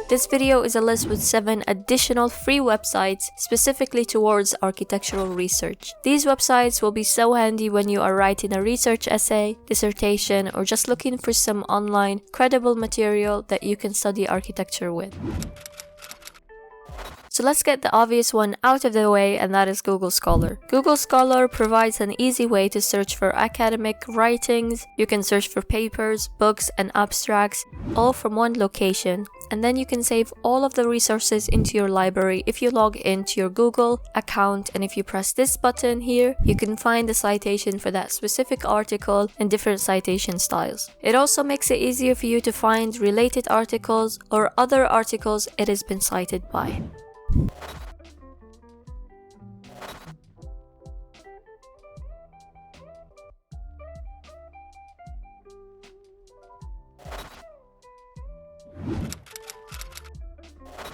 This video is a list with 7 additional free websites specifically towards architectural research. These websites will be so handy when you are writing a research essay, dissertation, or just looking for some online credible material that you can study architecture with. So let's get the obvious one out of the way, and that is Google Scholar. Google Scholar provides an easy way to search for academic writings. You can search for papers, books, and abstracts, all from one location. And then you can save all of the resources into your library if you log into your Google account. And if you press this button here, you can find the citation for that specific article in different citation styles. It also makes it easier for you to find related articles or other articles it has been cited by.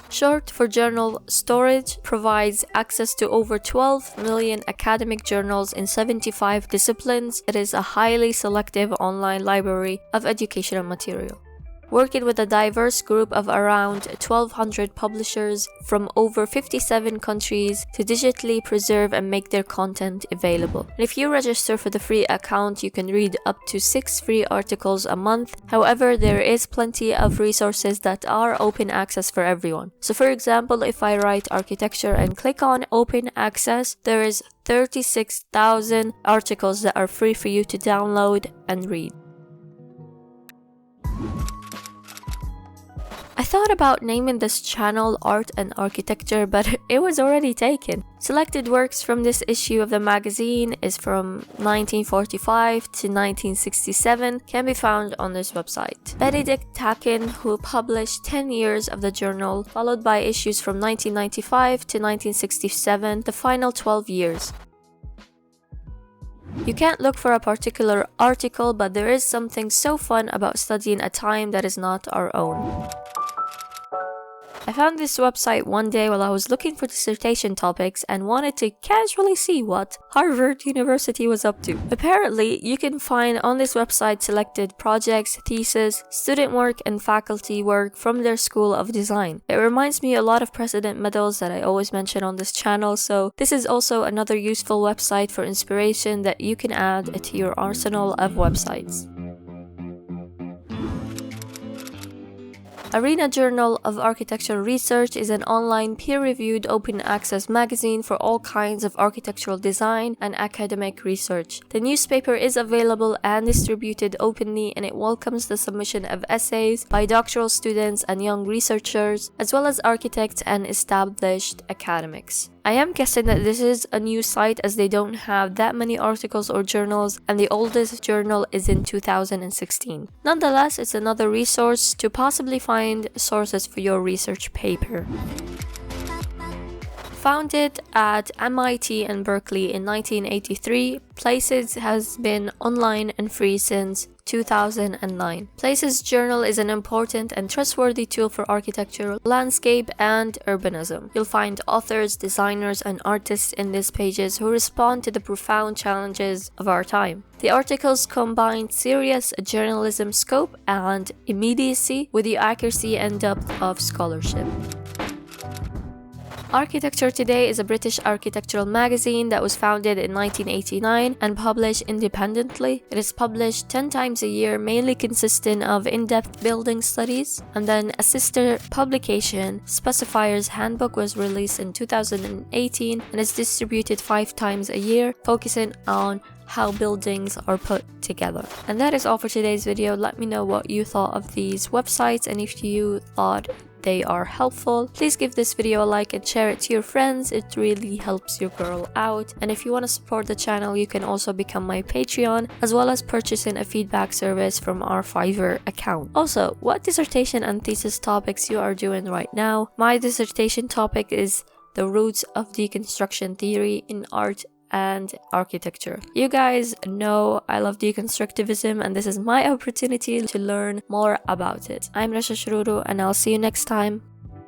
Short for Journal Storage provides access to over 12 million academic journals in 75 disciplines. It is a highly selective online library of educational material. Working with a diverse group of around 1,200 publishers from over 57 countries to digitally preserve and make their content available. And if you register for the free account, you can read up to 6 free articles a month. However, there is plenty of resources that are open access for everyone. So for example, if I write architecture and click on open access, there is 36,000 articles that are free for you to download and read. I thought about naming this channel Art and Architecture, but it was already taken. Selected works from this issue of the magazine is from 1945 to 1967, can be found on this website. Benedict Takin, who published 10 years of the journal, followed by issues from 1995 to 1967, the final 12 years. You can't look for a particular article, but there is something so fun about studying a time that is not our own. I found this website one day while I was looking for dissertation topics and wanted to casually see what Harvard University was up to. Apparently, you can find on this website selected projects, theses, student work, and faculty work from their School of Design. It reminds me a lot of President medals that I always mention on this channel, so this is also another useful website for inspiration that you can add to your arsenal of websites. Arena Journal of Architectural Research is an online peer-reviewed open access magazine for all kinds of architectural design and academic research. The newspaper is available and distributed openly, and it welcomes the submission of essays by doctoral students and young researchers, as well as architects and established academics. I am guessing that this is a new site as they don't have that many articles or journals, and the oldest journal is in 2016. Nonetheless, it's another resource to possibly find sources for your research paper. Founded at MIT and Berkeley in 1983, Places has been online and free since 2009. Places Journal is an important and trustworthy tool for architecture, landscape, and urbanism. You'll find authors, designers, and artists in these pages who respond to the profound challenges of our time. The articles combine serious journalism scope and immediacy with the accuracy and depth of scholarship. Architecture Today is a British architectural magazine that was founded in 1989 and published independently. It is published 10 times a year, mainly consisting of in-depth building studies. And then a sister publication, Specifier's Handbook, was released in 2018 and is distributed 5 times a year, focusing on how buildings are put together. And that is all for today's video. Let me know what you thought of these websites, and if you thought they are helpful, please give this video a like and share it to your friends. It really helps your girl out. And if you want to support the channel, you can also become my Patreon, as well as purchasing a feedback service from our Fiverr account. Also, what dissertation and thesis topics you are doing right now? My dissertation topic is the roots of deconstruction theory in art and architecture. You guys know I love deconstructivism, and this is my opportunity to learn more about it. I'm Rasha Shururu, and I'll see you next time.